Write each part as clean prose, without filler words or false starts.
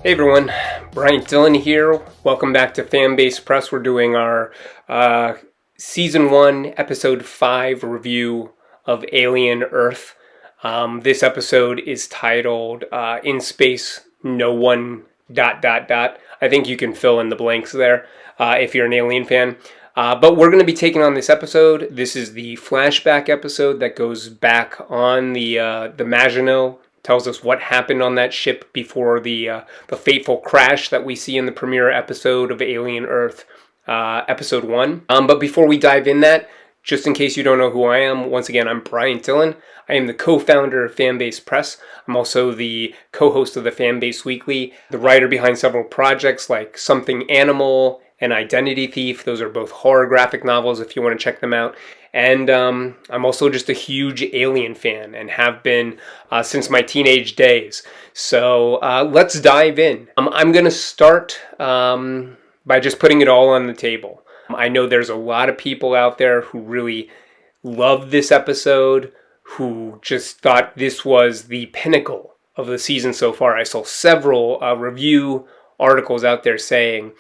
Hey everyone, Bryant Dillon here. Welcome back to Fanbase Press. We're doing our Season 1, Episode 5 review of Alien Earth. This episode is titled In Space, No One... I think you can fill in the blanks there if you're an Alien fan. But we're going to be taking on this episode. This is the flashback episode that goes back on the Maginot. Tells us what happened on that ship before the fateful crash that we see in the premiere episode of Alien Earth, Episode 1. But before we dive in that, just in case you don't know who I am, once again, I'm Bryant Dillon. I am the co-founder of Fanbase Press. I'm also the co-host of the Fanbase Weekly, the writer behind several projects like Something Animal and Identity Thief. Those are both horror graphic novels if you want to check them out. And I'm also just a huge Alien fan and have been since my teenage days. So let's dive in. I'm going to start by just putting it all on the table. I know there's a lot of people out there who really loved this episode, who just thought this was the pinnacle of the season so far. I saw several review articles out there saying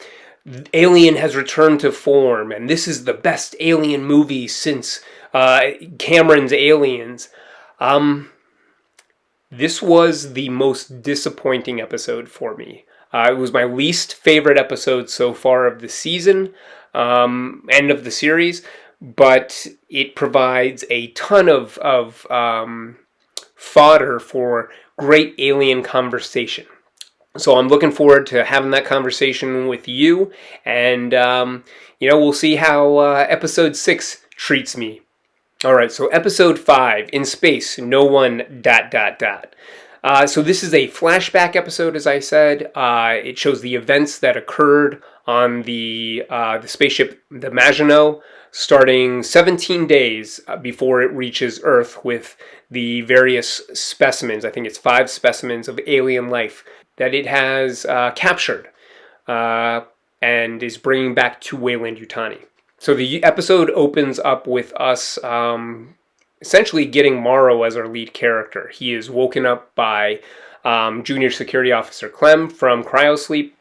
Alien has returned to form, and this is the best Alien movie since Cameron's Aliens. This was the most disappointing episode for me. It was my least favorite episode so far of the season, end of the series, but it provides a ton of fodder for great Alien conversation. So I'm looking forward to having that conversation with you, and we'll see how episode 6 treats me. All right, so episode 5, In Space, No One... So this is a flashback episode, as I said. It shows the events that occurred on the spaceship, the Maginot, starting 17 days before it reaches Earth with the various specimens. I think it's 5 specimens of alien life that it has captured and is bringing back to Weyland-Yutani. So the episode opens up with us essentially getting Morrow as our lead character. He is woken up by Junior Security Officer Clem from cryosleep.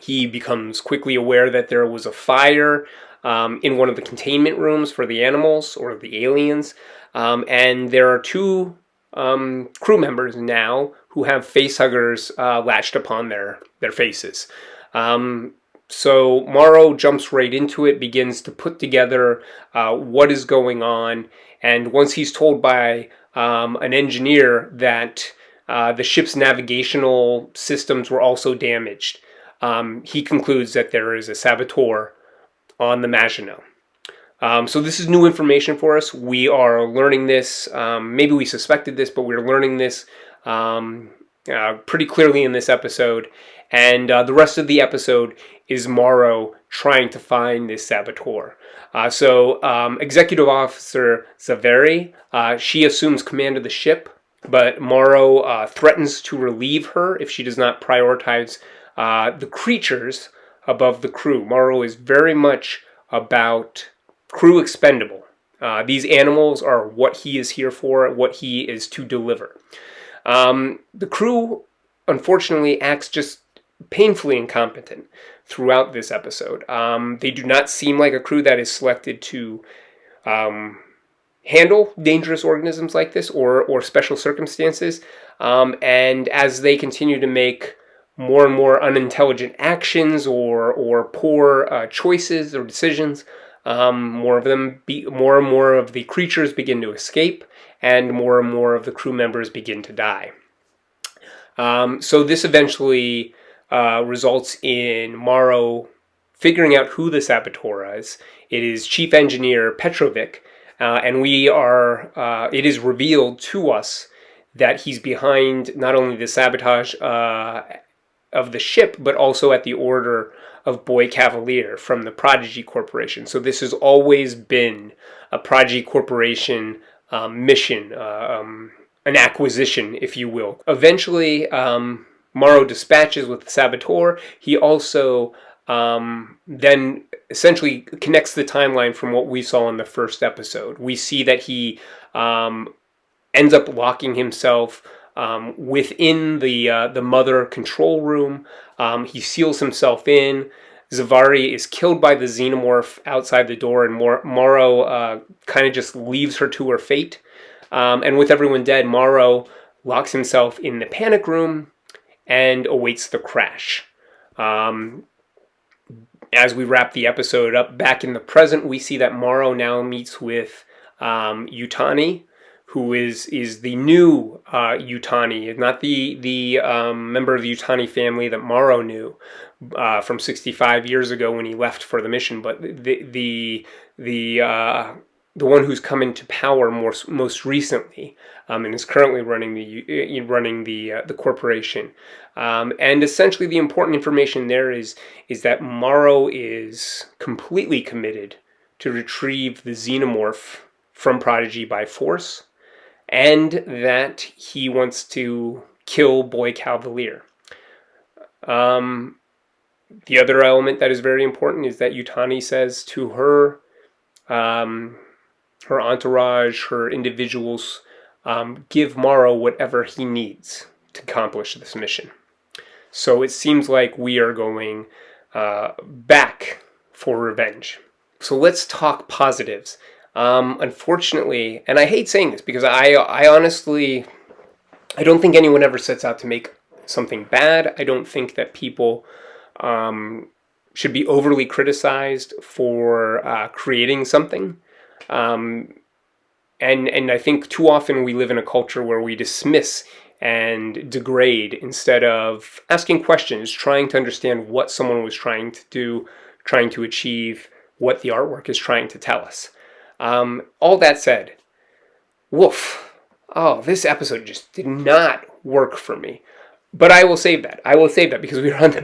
He becomes quickly aware that there was a fire in one of the containment rooms for the animals, or the aliens, and there are 2 crew members now who have facehuggers latched upon their faces. So Morrow jumps right into it, begins to put together what is going on, and once he's told by an engineer that the ship's navigational systems were also damaged, he concludes that there is a saboteur on the Maginot. So this is new information for us. We are learning this. Maybe we suspected this, but we're learning this pretty clearly in this episode. And the rest of the episode is Morrow trying to find this saboteur. So Executive Officer Zaveri, she assumes command of the ship, but Morrow threatens to relieve her if she does not prioritize the creatures above the crew. Morrow is very much about crew expendable. These animals are what he is here for, what he is to deliver. The crew, unfortunately, acts just painfully incompetent throughout this episode. They do not seem like a crew that is selected to handle dangerous organisms like this or special circumstances. And as they continue to make more and more unintelligent actions or poor choices or decisions, more and more of the creatures begin to escape, and more of the crew members begin to die. So this eventually results in Morrow figuring out who the saboteur is. It is Chief Engineer Petrovic, and it is revealed to us that he's behind not only the sabotage of the ship, but also at the order of Boy Cavalier from the Prodigy Corporation. So this has always been a Prodigy Corporation mission, an acquisition, if you will. Eventually, Morrow dispatches with the saboteur. He also then essentially connects the timeline from what we saw in the first episode. We see that he ends up locking himself within the mother control room. He seals himself in. Zavari is killed by the xenomorph outside the door, and Morrow kind of just leaves her to her fate. And with everyone dead, Morrow locks himself in the panic room and awaits the crash. As we wrap the episode up, back in the present, we see that Morrow now meets with Yutani, who is the new Yutani, not the member of the Yutani family that Morrow knew from 65 years ago when he left for the mission, but the one who's come into power most recently, and is currently running the corporation. And essentially, the important information there is that Morrow is completely committed to retrieve the xenomorph from Prodigy by force, and that he wants to kill Boy Cavalier. The other element that is very important is that Yutani says to her, her entourage, her individuals, give Morrow whatever he needs to accomplish this mission. So it seems like we are going back for revenge. So let's talk positives. Unfortunately, and I hate saying this because I honestly, I don't think anyone ever sets out to make something bad. I don't think that people should be overly criticized for creating something. And I think too often we live in a culture where we dismiss and degrade instead of asking questions, trying to understand what someone was trying to do, trying to achieve, what the artwork is trying to tell us. All that said, woof. Oh, this episode just did not work for me. But I will save that. Because we are on the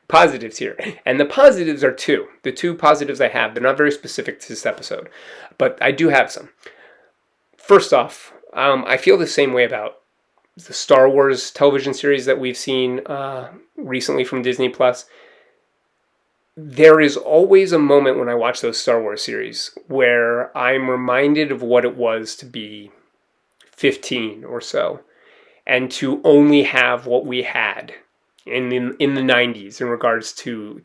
positives here. And the positives are two. The two positives I have, they're not very specific to this episode, but I do have some. First off, I feel the same way about the Star Wars television series that we've seen recently from Disney+. There is always a moment when I watch those Star Wars series where I'm reminded of what it was to be 15 or so, and to only have what we had in the 90s in regards to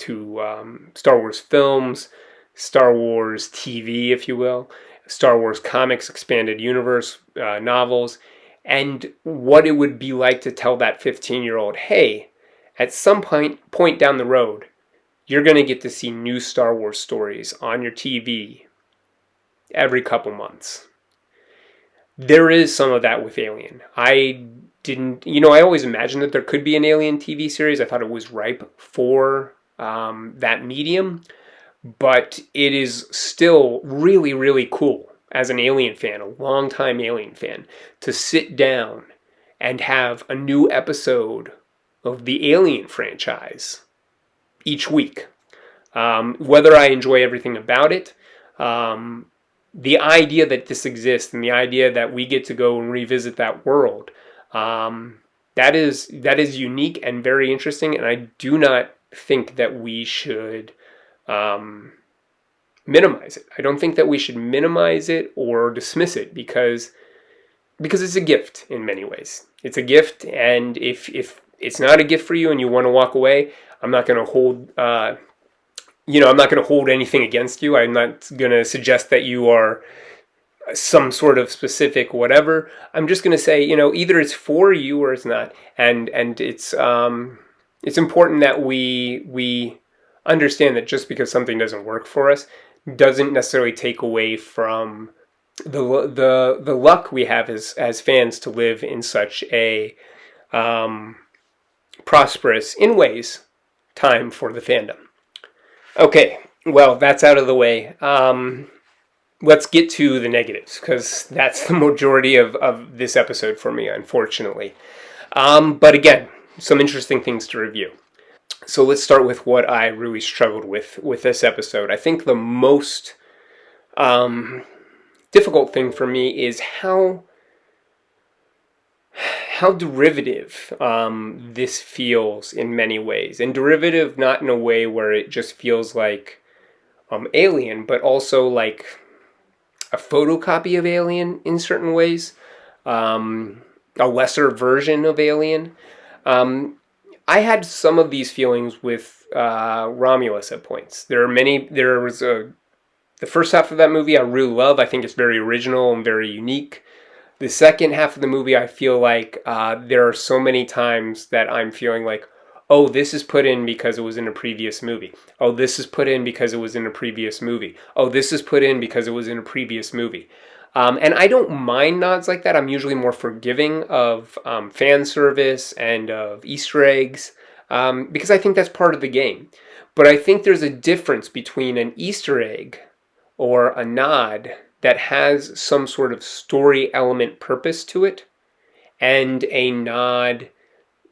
Star Wars films, Star Wars TV, if you will, Star Wars comics, expanded universe, novels, and what it would be like to tell that 15-year-old, hey, at some point down the road, you're going to get to see new Star Wars stories on your TV every couple months. There is some of that with Alien. I always imagined that there could be an Alien TV series. I thought it was ripe for that medium, but it is still really, really cool as an Alien fan, a longtime Alien fan, to sit down and have a new episode of the Alien franchise each week. Whether I enjoy everything about it, the idea that this exists and the idea that we get to go and revisit that world, that is unique and very interesting, and I do not think that we should minimize it. I don't think that we should minimize it or dismiss it because it's a gift in many ways. It's a gift, and if it's not a gift for you and you want to walk away, I'm not going to hold I'm not going to hold anything against you. I'm not going to suggest that you are some sort of specific whatever. I'm just going to say, either it's for you or it's not. And it's important that we understand that just because something doesn't work for us doesn't necessarily take away from the luck we have as fans to live in such a prosperous, in ways, time for the fandom. Okay, well, that's out of the way. Let's get to the negatives, because that's the majority of this episode for me, unfortunately. But again, some interesting things to review. So let's start with what I really struggled with this episode. I think the most difficult thing for me is how derivative this feels in many ways. And derivative not in a way where it just feels like Alien, but also like a photocopy of Alien in certain ways. a lesser version of Alien. I had some of these feelings with Romulus at points. The first half of that movie I really love. I think it's very original and very unique. The second half of the movie, I feel like there are so many times that I'm feeling like, oh, this is put in because it was in a previous movie. Oh, this is put in because it was in a previous movie. Oh, this is put in because it was in a previous movie. And I don't mind nods like that. I'm usually more forgiving of fan service and of Easter eggs because I think that's part of the game. But I think there's a difference between an Easter egg or a nod that has some sort of story element purpose to it and a nod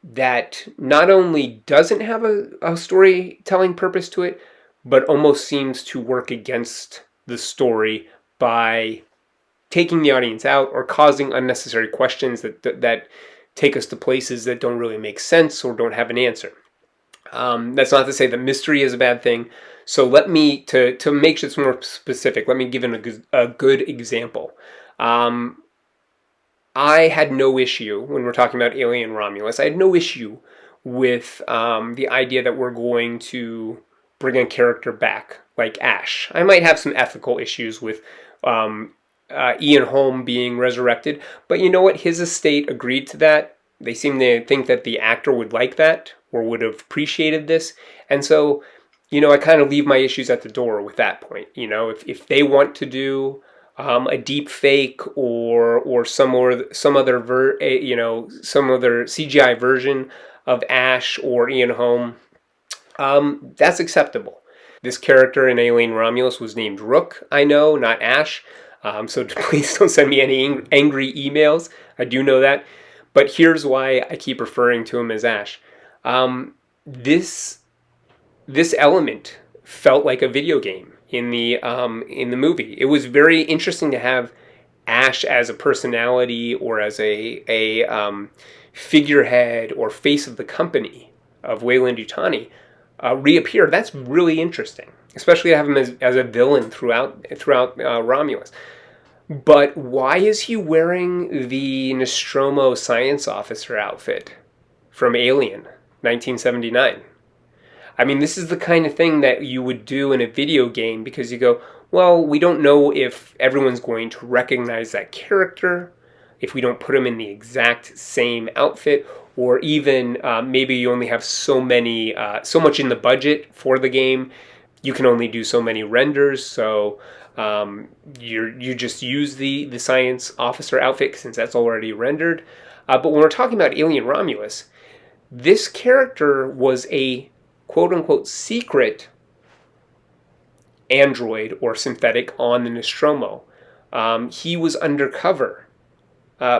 that not only doesn't have a storytelling purpose to it, but almost seems to work against the story by taking the audience out or causing unnecessary questions that take us to places that don't really make sense or don't have an answer. That's not to say that mystery is a bad thing. So let me, to make this more specific, let me give a good example. I had no issue, when we're talking about Alien Romulus, I had no issue with the idea that we're going to bring a character back, like Ash. I might have some ethical issues with Ian Holm being resurrected, but you know what? His estate agreed to that. They seem to think that the actor would like that or would have appreciated this. And so, I kind of leave my issues at the door with that point. If they want to do a deep fake or some other CGI version of Ash or Ian Holm, that's acceptable. This character in Alien Romulus was named Rook, I know, not Ash. So please don't send me any angry emails. I do know that. But here's why I keep referring to him as Ash. This element felt like a video game in the movie. It was very interesting to have Ash as a personality or as a figurehead or face of the company of Weyland-Yutani reappear. That's really interesting, especially to have him as a villain throughout Romulus. But why is he wearing the Nostromo science officer outfit from Alien 1979? I mean, this is the kind of thing that you would do in a video game because you go, well, we don't know if everyone's going to recognize that character if we don't put him in the exact same outfit, or even maybe you only have so much in the budget for the game. You can only do so many renders, so you just use the science officer outfit since that's already rendered. But when we're talking about Alien Romulus, this character was a quote-unquote secret android or synthetic on the Nostromo. He was undercover.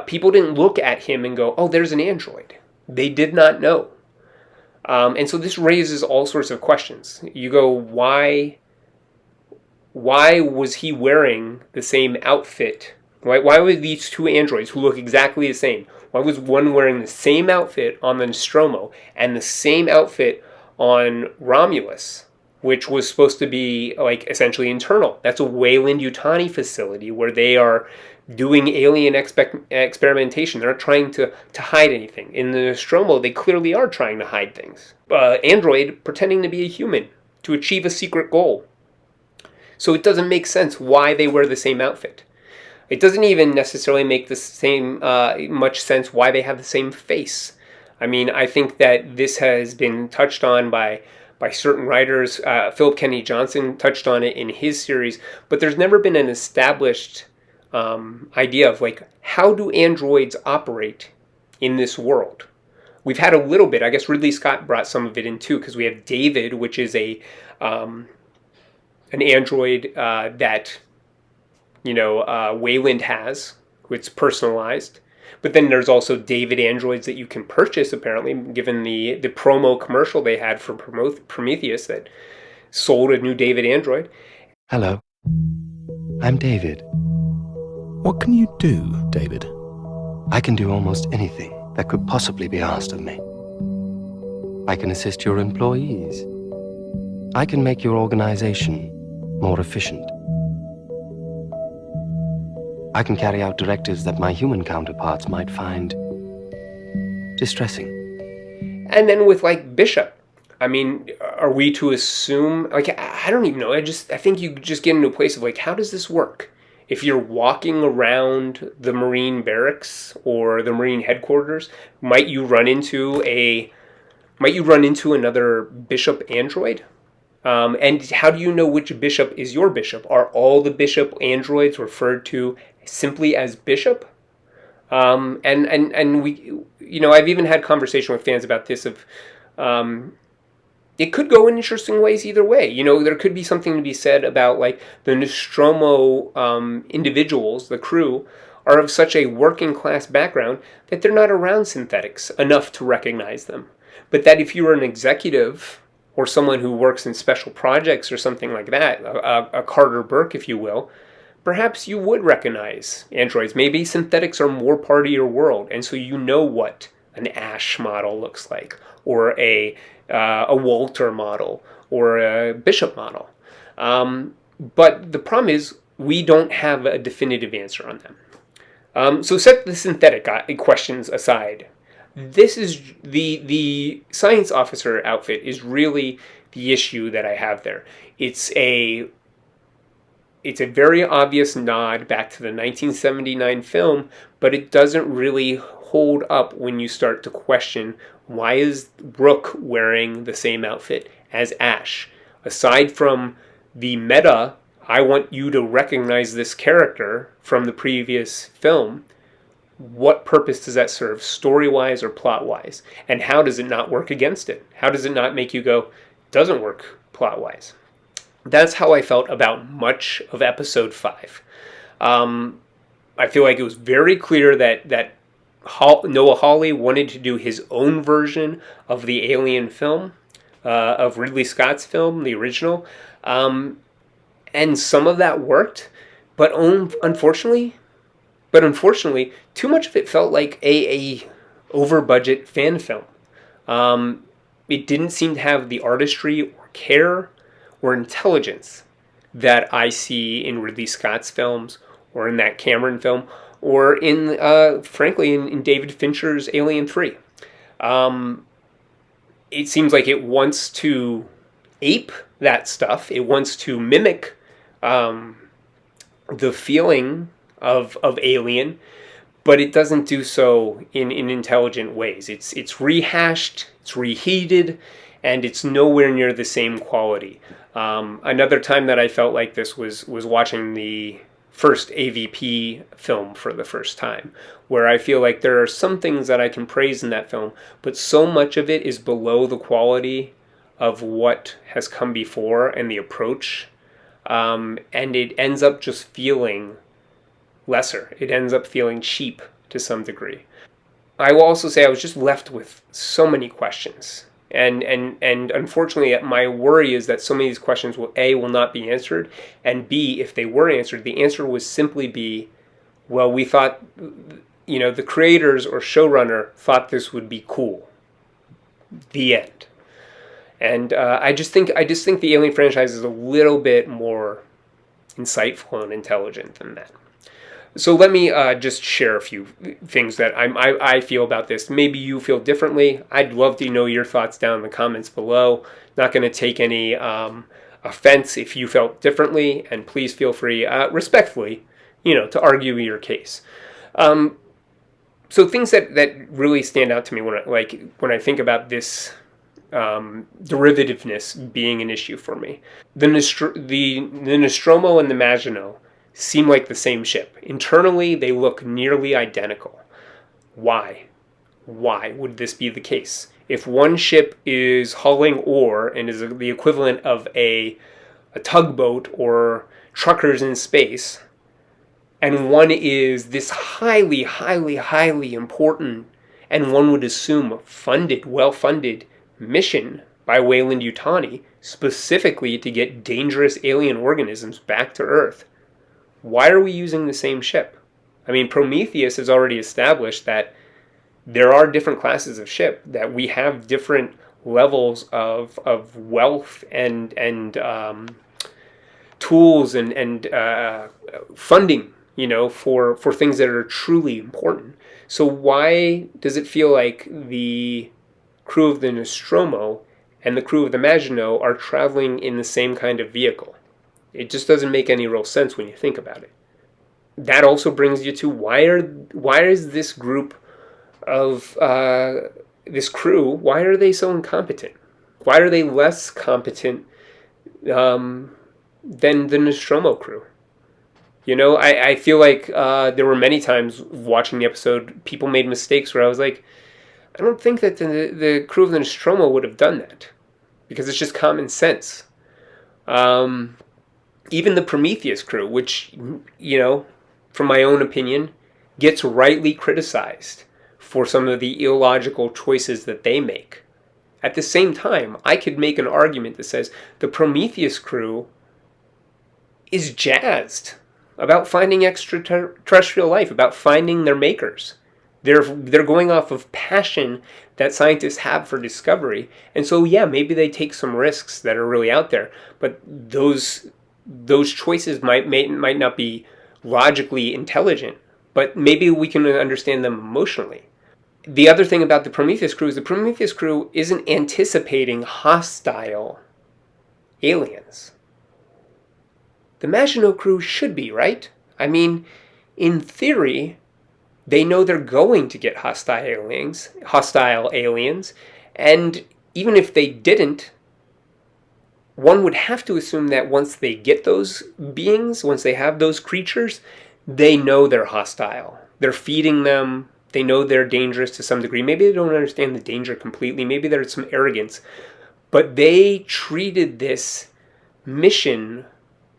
People didn't look at him and go, oh, there's an android. They did not know. And so this raises all sorts of questions. You go, why was he wearing the same outfit? Why were these two androids who look exactly the same? Why was one wearing the same outfit on the Nostromo and the same outfit on Romulus, which was supposed to be like essentially internal? That's a Weyland-Yutani facility where they are doing alien experimentation. They're not trying to hide anything. In the Nostromo, they clearly are trying to hide things. Android pretending to be a human to achieve a secret goal. So it doesn't make sense why they wear the same outfit. It doesn't even necessarily make the same much sense why they have the same face. I mean, I think that this has been touched on by certain writers. Philip Kennedy Johnson touched on it in his series, but there's never been an established idea of like, how do androids operate in this world? We've had a little bit. I guess Ridley Scott brought some of it in too, because we have David, which is an android that Weyland has. It's personalized. But then there's also David androids that you can purchase, apparently, given the promo commercial they had for Prometheus that sold a new David android. Hello, I'm David. What can you do, David? I can do almost anything that could possibly be asked of me. I can assist your employees. I can make your organization more efficient. I can carry out directives that my human counterparts might find distressing. And then with like Bishop, I mean, are we to assume, like, I don't even know. I think you just get into a place of like, how does this work? If you're walking around the Marine barracks or the Marine headquarters, might you run into another Bishop android? And how do you know which Bishop is your Bishop? Are all the Bishop androids referred to simply as Bishop? And we, I've even had conversation with fans about this it could go in interesting ways either way. There could be something to be said about like the Nostromo individuals, the crew, are of such a working class background that they're not around synthetics enough to recognize them. But that if you were an executive or someone who works in special projects or something like that, a Carter Burke, if you will, perhaps you would recognize androids. Maybe synthetics are more part of your world, and so you know what an Ash model looks like, or a Walter model, or a Bishop model. But the problem is we don't have a definitive answer on them. So set the synthetic questions aside. This is the science officer outfit is really the issue that I have there. It's a very obvious nod back to the 1979 film, but it doesn't really hold up when you start to question, why is Brooke wearing the same outfit as Ash? Aside from the meta, I want you to recognize this character from the previous film, what purpose does that serve, story-wise or plot-wise? And how does it not work against it? How does it not make you go, doesn't work plot-wise? That's how I felt about much of episode 5. I feel like it was very clear that Noah Hawley wanted to do his own version of the Alien film, of Ridley Scott's film, the original. And some of that worked, but unfortunately, too much of it felt like a over-budget fan film. It didn't seem to have the artistry or care or intelligence that I see in Ridley Scott's films, or in that Cameron film, or frankly, in David Fincher's Alien 3. It seems like it wants to ape that stuff. It wants to mimic the feeling of Alien, but it doesn't do so in intelligent ways. It's rehashed, it's reheated, and it's nowhere near the same quality. Another time that I felt like this was watching the first AVP film for the first time, where I feel like there are some things that I can praise in that film, but so much of it is below the quality of what has come before and the approach, and it ends up just feeling lesser. It ends up feeling cheap to some degree. I will also say I was just left with so many questions. And unfortunately, my worry is that so many of these questions will not be answered, and B, if they were answered, the answer would simply be, well, we thought, the creators or showrunner thought this would be cool. The end. And I just think the Alien franchise is a little bit more insightful and intelligent than that. So let me just share a few things that I feel about this. Maybe you feel differently. I'd love to know your thoughts down in the comments below. Not going to take any offense if you felt differently, and please feel free, respectfully, to argue your case. So things that really stand out to me when I think about this derivativeness being an issue for me. The Nostromo and the Maginot seem like the same ship. Internally, they look nearly identical. Why? Why would this be the case? If one ship is hauling ore and is the equivalent of a tugboat or truckers in space, and one is this highly, highly, highly important, and one would assume well-funded mission by Weyland-Yutani, specifically to get dangerous alien organisms back to Earth, why are we using the same ship? I mean, Prometheus has already established that there are different classes of ship, that we have different levels of wealth and tools and funding for things that are truly important. So why does it feel like the crew of the Nostromo and the crew of the Maginot are traveling in the same kind of vehicle? It just doesn't make any real sense when you think about it. That also brings you to why is this group of this crew, why are they so incompetent? Why are they less competent than the Nostromo crew? I feel like there were many times watching the episode, people made mistakes where I was like, I don't think that the crew of the Nostromo would have done that, because it's just common sense. Even the Prometheus crew, which, from my own opinion, gets rightly criticized for some of the illogical choices that they make. At the same time, I could make an argument that says the Prometheus crew is jazzed about finding extraterrestrial life, about finding their makers. They're going off of passion that scientists have for discovery. And so, yeah, maybe they take some risks that are really out there, but those choices might not be logically intelligent, but maybe we can understand them emotionally. The other thing about the Prometheus crew is the Prometheus crew isn't anticipating hostile aliens. The Maginot crew should be, right? I mean, in theory, they know they're going to get hostile aliens, and even if they didn't, one would have to assume that once they get those beings, once they have those creatures, they know they're hostile. They're feeding them. They know they're dangerous to some degree. Maybe they don't understand the danger completely. Maybe there's some arrogance. But they treated this mission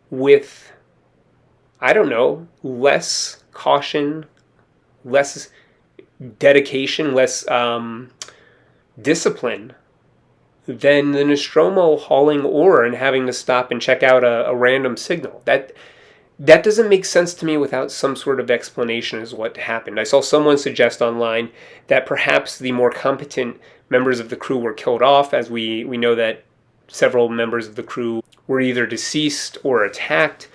with, I don't know, less caution, less dedication, less discipline than the Nostromo hauling ore and having to stop and check out a random signal. That doesn't make sense to me without some sort of explanation as what happened. I saw someone suggest online that perhaps the more competent members of the crew were killed off, as we know that several members of the crew were either deceased or attacked.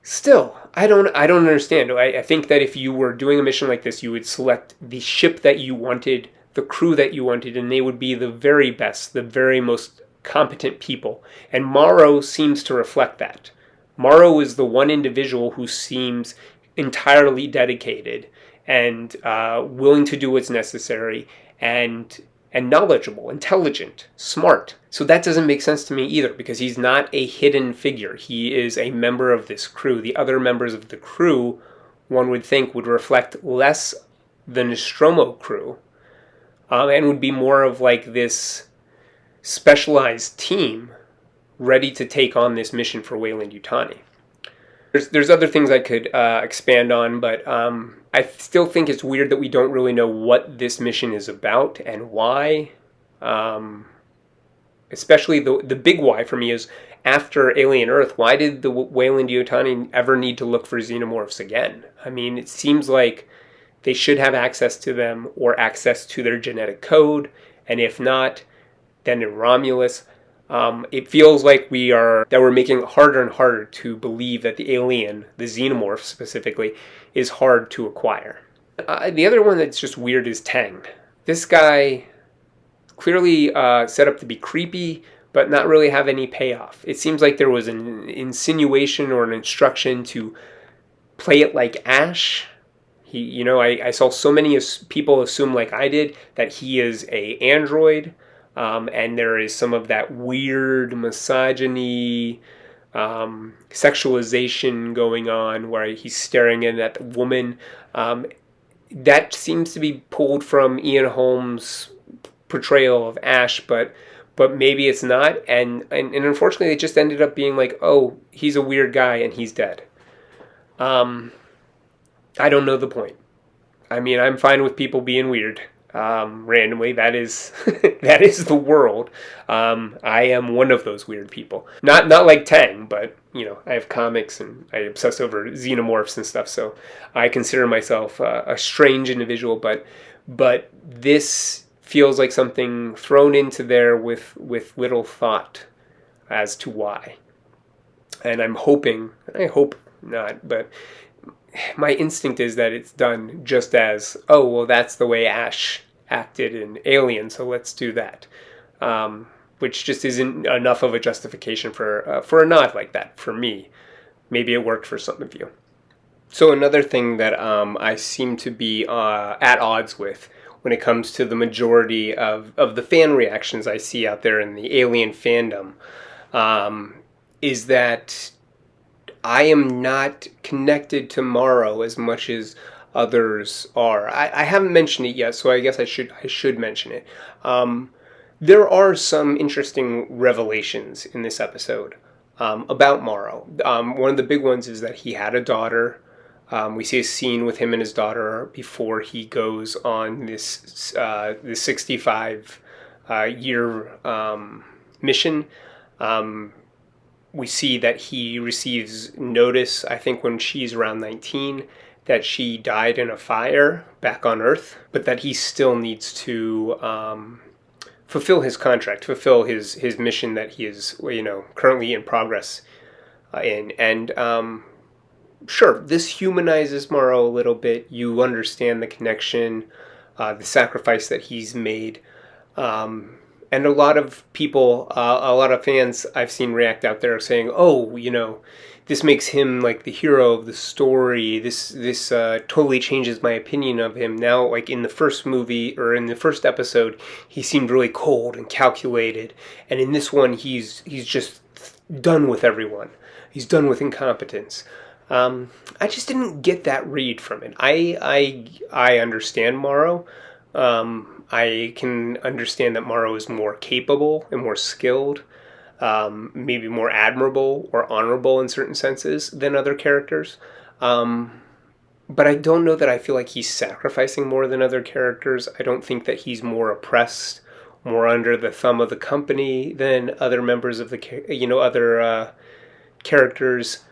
Still, I don't understand. I think that if you were doing a mission like this, you would select the ship that you wanted, the crew that you wanted, and they would be the very best, the very most competent people. And Morrow seems to reflect that. Morrow is the one individual who seems entirely dedicated and willing to do what's necessary and knowledgeable, intelligent, smart. So that doesn't make sense to me either, because he's not a hidden figure. He is a member of this crew. The other members of the crew, one would think, would reflect less the Nostromo crew and would be more of like this specialized team ready to take on this mission for Weyland-Yutani. There's other things I could expand on, but I still think it's weird that we don't really know what this mission is about and why. Especially the big why for me is, after Alien Earth, why did the Weyland-Yutani ever need to look for xenomorphs again? I mean, it seems like they should have access to them or access to their genetic code, and if not, then in Romulus. It feels like we're making it harder and harder to believe that the alien, the xenomorph specifically, is hard to acquire. The other one that's just weird is Tang. This guy clearly set up to be creepy, but not really have any payoff. It seems like there was an insinuation or an instruction to play it like Ash. I saw so many people assume, like I did, that he is a android. And there is some of that weird misogyny, sexualization going on where he's staring in at the woman. That seems to be pulled from Ian Holm's portrayal of Ash, but maybe it's not. And unfortunately, it just ended up being like, oh, he's a weird guy and he's dead. I don't know the point. I mean, I'm fine with people being weird. Randomly, that is the world. I am one of those weird people. Not like Tang, but I have comics and I obsess over xenomorphs and stuff. So I consider myself a strange individual. But this feels like something thrown into there with little thought as to why. And I hope not. But my instinct is that it's done just as, oh, well, that's the way Ash acted in Alien, so let's do that. Which just isn't enough of a justification for a nod like that for me. Maybe it worked for some of you. So another thing that I seem to be at odds with when it comes to the majority of the fan reactions I see out there in the Alien fandom is that I am not connected to Morrow as much as others are. I haven't mentioned it yet, so I guess I should mention it. There are some interesting revelations in this episode about Morrow. One of the big ones is that he had a daughter. We see a scene with him and his daughter before he goes on this 65 year mission. We see that he receives notice, I think when she's around 19, that she died in a fire back on Earth, but that he still needs to fulfill his contract, fulfill his mission that he is, currently in progress in. And sure, this humanizes Morrow a little bit. You understand the connection, the sacrifice that he's made. And a lot of people, a lot of fans I've seen react out there saying, oh, this makes him like the hero of the story. This totally changes my opinion of him. Now, like in the first movie or in the first episode, he seemed really cold and calculated. And in this one, he's just done with everyone. He's done with incompetence. I just didn't get that read from it. I understand Morrow. I can understand that Morrow is more capable and more skilled, maybe more admirable or honorable in certain senses than other characters. But I don't know that I feel like he's sacrificing more than other characters. I don't think that he's more oppressed, more under the thumb of the company than other members of the, other characters.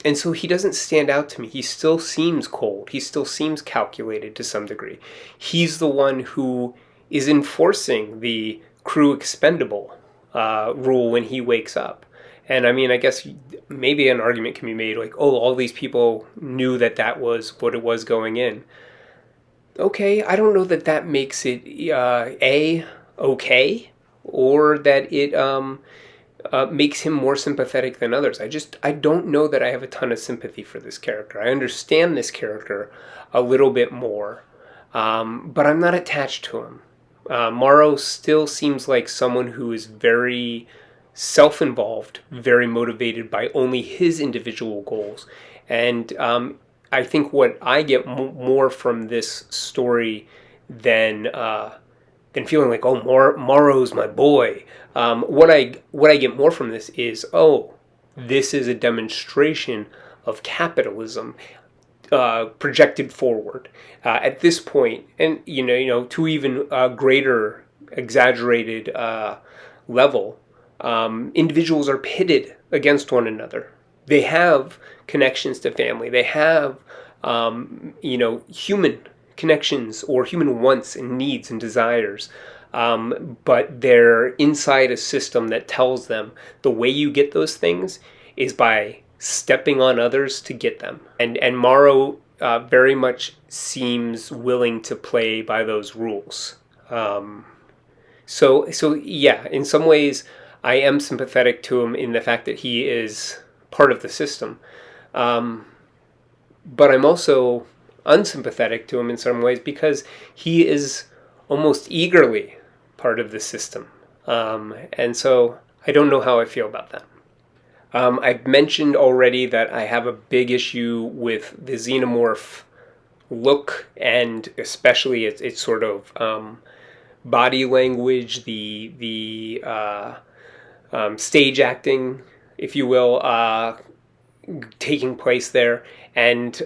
And so he doesn't stand out to me. He still seems cold. He still seems calculated to some degree. He's the one who is enforcing the crew expendable rule when he wakes up. And I mean, I guess maybe an argument can be made like, oh, all these people knew that was what it was going in. Okay, I don't know that makes it okay, or that it makes him more sympathetic than others. I don't know that I have a ton of sympathy for this character. I understand this character a little bit more, but I'm not attached to him. Morrow still seems like someone who is very self-involved, very motivated by only his individual goals. And I think what I get more from this story than feeling like, oh, Morrow's my boy. What I get more from this is, oh, this is a demonstration of capitalism projected forward at this point, and to even a greater, exaggerated level. Individuals are pitted against one another. They have connections to family. They have human connections or human wants and needs and desires, but they're inside a system that tells them the way you get those things is by stepping on others to get them. And Morrow very much seems willing to play by those rules. So yeah, in some ways I am sympathetic to him in the fact that he is part of the system, but I'm also unsympathetic to him in some ways because he is almost eagerly part of the system. And so I don't know how I feel about that. I've mentioned already that I have a big issue with the xenomorph look, and especially its sort of body language, the stage acting, if you will, taking place there. And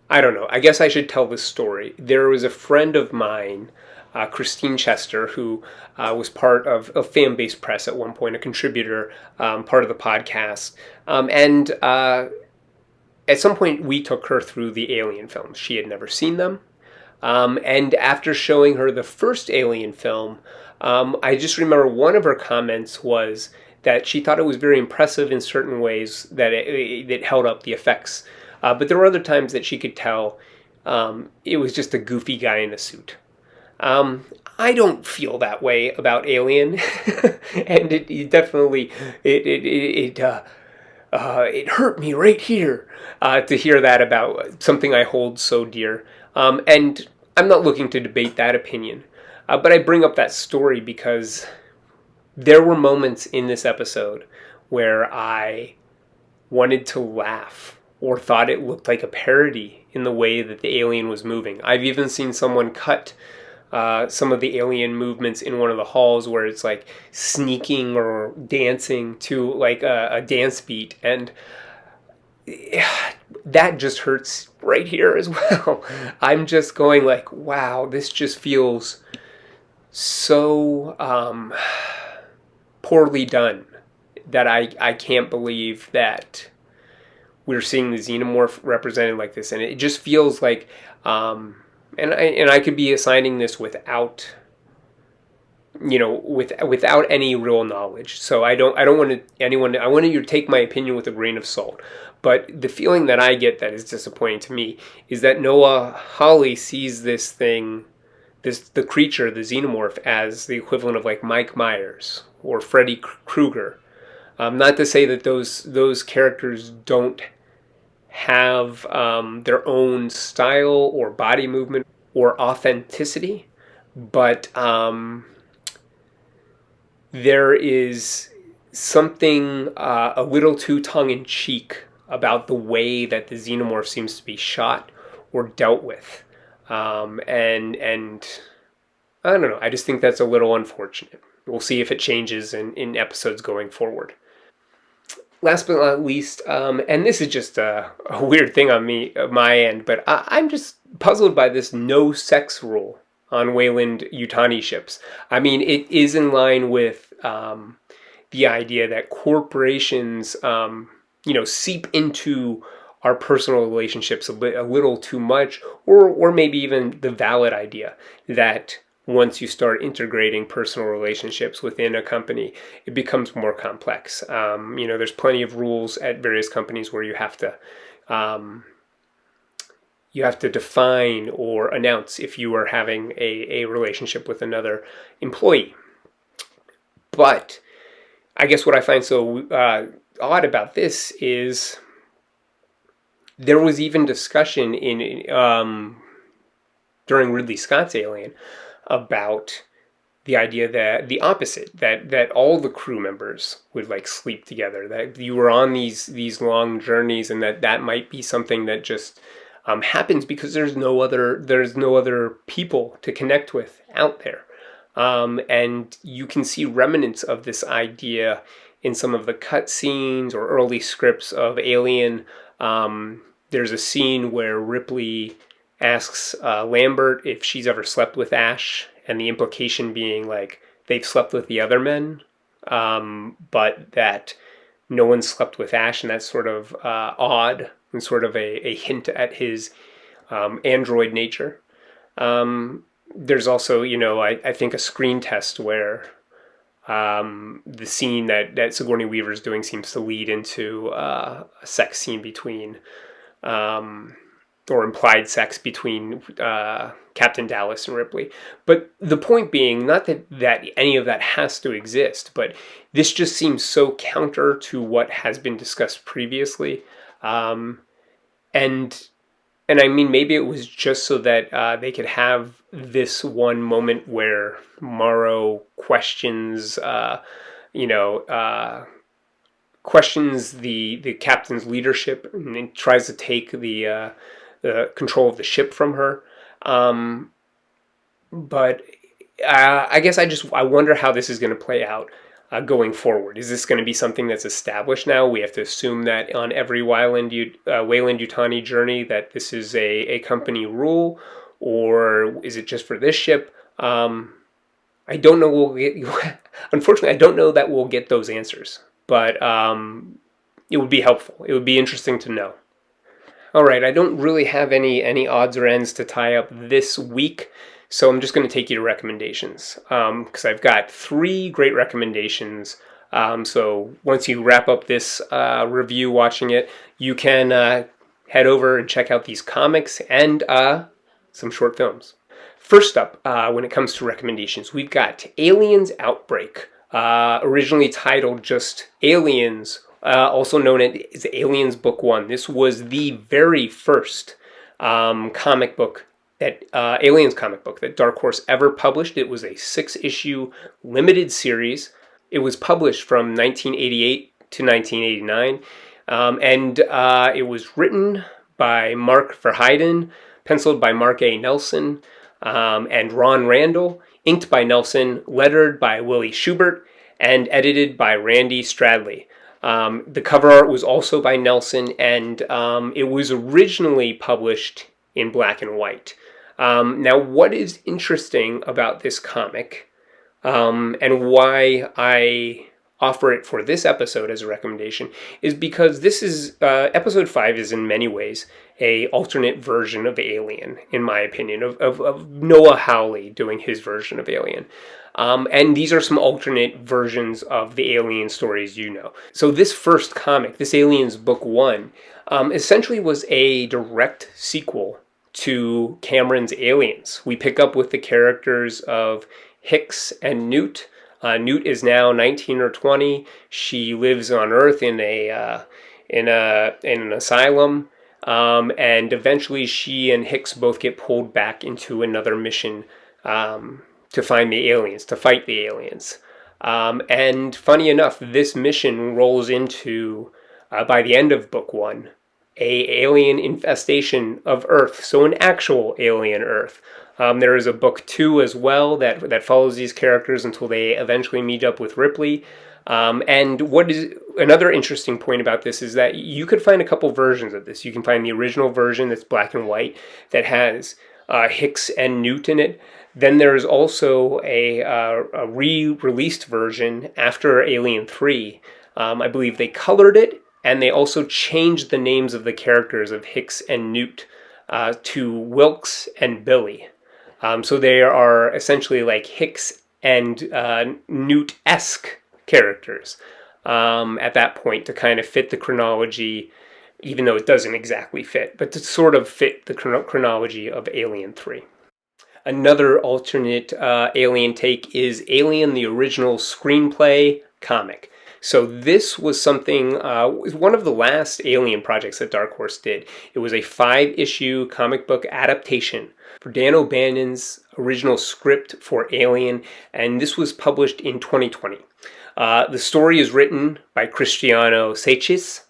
I don't know. I guess I should tell this story. There was a friend of mine, Christine Chester, who was part of Fanbase Press at one point, a contributor, part of the podcast. And at some point, we took her through the Alien films. She had never seen them. And after showing her the first Alien film, I just remember one of her comments was that she thought it was very impressive in certain ways, that it held up the effects. But there were other times that she could tell it was just a goofy guy in a suit. I don't feel that way about Alien, and it definitely it hurt me right here to hear that about something I hold so dear. And I'm not looking to debate that opinion, but I bring up that story because there were moments in this episode where I wanted to laugh or thought it looked like a parody in the way that the alien was moving. I've even seen someone cut some of the alien movements in one of the halls where it's like sneaking or dancing to like a dance beat, and that just hurts right here as well. I'm just going like, wow, this just feels so poorly done that I can't believe that we're seeing the xenomorph represented like this, and it just feels like and I could be assigning this without without any real knowledge. So I don't want anyone. I want you to take my opinion with a grain of salt. But the feeling that I get that is disappointing to me is that Noah Hawley sees this thing, the creature, the xenomorph, as the equivalent of like Mike Myers or Freddy Krueger. Not to say that those characters don't have their own style or body movement or authenticity, but there is something a little too tongue-in-cheek about the way that the xenomorph seems to be shot or dealt with, and I don't know. I just think that's a little unfortunate. We'll see if it changes in episodes going forward. Last but not least, and this is just a weird thing on my end, but I'm just puzzled by this no sex rule on Weyland-Yutani ships. I mean, it is in line with the idea that corporations, seep into our personal relationships a little too much, or maybe even the valid idea that once you start integrating personal relationships within a company, it becomes more complex. There's plenty of rules at various companies where you have to define or announce if you are having a relationship with another employee. But I guess what I find so odd about this is there was even discussion during Ridley Scott's Alien about the idea that the opposite, that all the crew members would like sleep together, that you were on these long journeys, and that might be something that just happens because there's no other people to connect with out there. And you can see remnants of this idea in some of the cut scenes or early scripts of Alien. There's a scene where Ripley asks Lambert if she's ever slept with Ash, and the implication being like they've slept with the other men, but that no one slept with Ash, and that's sort of odd and sort of a hint at his android nature. There's also, I think a screen test where the scene that Sigourney Weaver is doing seems to lead into a sex scene between or implied sex between Captain Dallas and Ripley. But the point being, not that any of that has to exist, but this just seems so counter to what has been discussed previously. And I mean, maybe it was just so that they could have this one moment where Morrow questions, questions the captain's leadership and tries to take the control of the ship from her. But I guess I wonder how this is going to play out going forward. Is this going to be something that's established now? We have to assume that on every Weyland-Yutani journey that this is a company rule, or is it just for this ship? I don't know. Unfortunately, I don't know that we'll get those answers, but it would be helpful. It would be interesting to know. All right, I don't really have any odds or ends to tie up this week, so I'm just going to take you to recommendations, because I've got 3 great recommendations So once you wrap up this review watching it, you can head over and check out these comics and some short films. First up, when it comes to recommendations, we've got Aliens Outbreak, originally titled just Aliens, also known as Aliens Book 1. This was the very first comic book that Aliens comic book that Dark Horse ever published. It was a 6-issue limited series. It was published from 1988 to 1989, and it was written by Mark Verheiden, penciled by Mark A. Nelson, and Ron Randall, inked by Nelson, lettered by Willie Schubert, and edited by Randy Stradley. The cover art was also by Nelson, and it was originally published in black and white. Now, what is interesting about this comic, and why I offer it for this episode as a recommendation, is because this is, episode 5 is in many ways a alternate version of Alien, in my opinion, of Noah Hawley doing his version of Alien. And these are some alternate versions of the Alien stories you know. So this first comic, this Aliens Book 1, essentially was a direct sequel to Cameron's Aliens. We pick up with the characters of Hicks and Newt. Newt is now 19 or 20. She lives on Earth in an asylum, and eventually she and Hicks both get pulled back into another mission to find the aliens, to fight the aliens. And funny enough, this mission rolls into, by the end of book 1, a alien infestation of Earth, so an actual alien Earth. There is a book 2 as well that follows these characters until they eventually meet up with Ripley. And what is another interesting point about this is that you could find a couple versions of this. You can find the original version that's black and white that has Hicks and Newt in it. Then there's also a re-released version after Alien 3. I believe they colored it, and they also changed the names of the characters of Hicks and Newt to Wilkes and Billy. So they are essentially like Hicks and Newt-esque characters at that point, to kind of fit the chronology, even though it doesn't exactly fit, but to sort of fit the chronology of Alien 3. Another alternate Alien take is Alien, the original screenplay comic. So this was something, one of the last Alien projects that Dark Horse did. It was a 5-issue comic book adaptation for Dan O'Bannon's original script for Alien, and this was published in 2020. The story is written by Cristiano Seixas,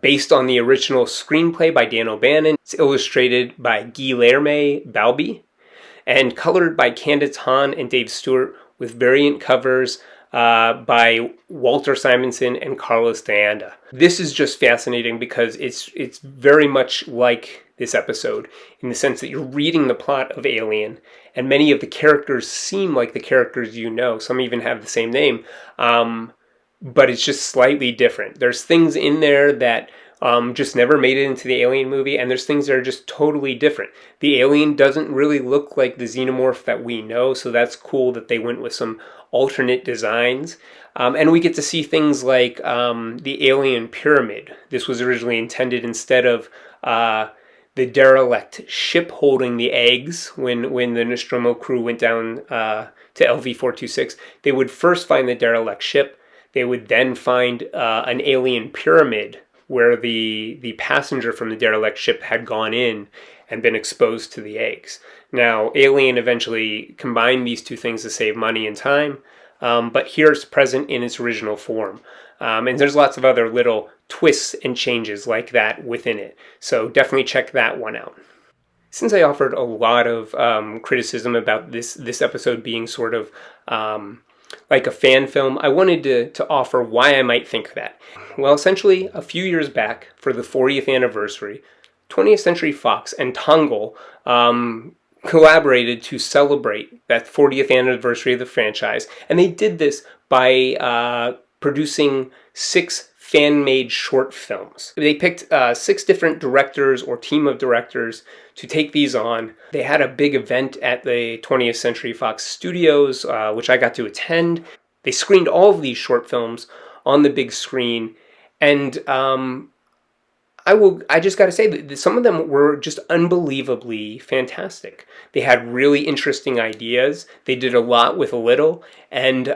based on the original screenplay by Dan O'Bannon. It's illustrated by Guilherme Balbi, and colored by Candace Hahn and Dave Stewart, with variant covers by Walter Simonson and Carlos D'Anda. This is just fascinating because it's very much like this episode in the sense that you're reading the plot of Alien, and many of the characters seem like the characters you know. Some even have the same name, but it's just slightly different. There's things in there that just never made it into the Alien movie, and there's things that are just totally different. The alien doesn't really look like the xenomorph that we know, so that's cool that they went with some alternate designs. And we get to see things like the alien pyramid. This was originally intended instead of the derelict ship holding the eggs when the Nostromo crew went down to LV-426. They would first find the derelict ship. They would then find an alien pyramid where the passenger from the derelict ship had gone in and been exposed to the eggs. Now, Alien eventually combined these two things to save money and time, but here it's present in its original form. And there's lots of other little twists and changes like that within it. So definitely check that one out. Since I offered a lot of criticism about this episode being sort of like a fan film, I wanted to offer why I might think that. Well, essentially, a few years back, for the 40th anniversary, 20th Century Fox and Tongle collaborated to celebrate that 40th anniversary of the franchise, and they did this by producing 6 fan-made short films. They picked 6 different directors or team of directors to take these on. They had a big event at the 20th Century Fox studios, which I got to attend. They screened all of these short films on the big screen, and I just got to say that some of them were just unbelievably fantastic. They had really interesting ideas. They did a lot with a little, and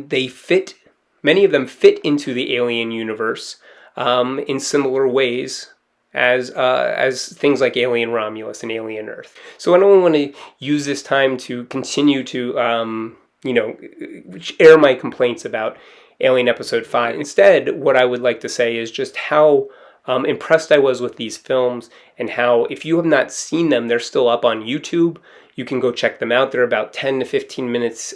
they fit. Many of them fit into the Alien universe in similar ways as things like Alien Romulus and Alien Earth. So I don't want to use this time to continue to air my complaints about Alien Episode 5. Instead, what I would like to say is just how impressed I was with these films, and how, if you have not seen them, they're still up on YouTube. You can go check them out. They're about 10 to 15 minutes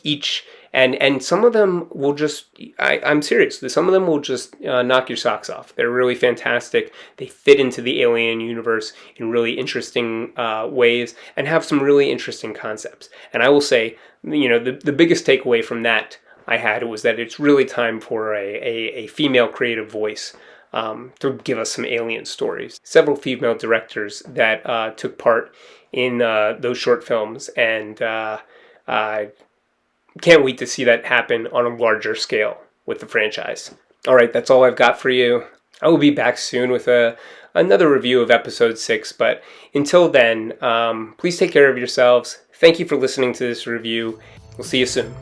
each, and some of them will just, I'm serious, some of them will just knock your socks off. They're really fantastic. They fit into the Alien universe in really interesting ways, and have some really interesting concepts. And I will say, the biggest takeaway from that I had was that it's really time for a female creative voice to give us some alien stories. Several female directors that took part in those short films, and I can't wait to see that happen on a larger scale with the franchise. All right, that's all I've got for you. I will be back soon with another review of Episode 6, but until then, please take care of yourselves. Thank you for listening to this review. We'll see you soon.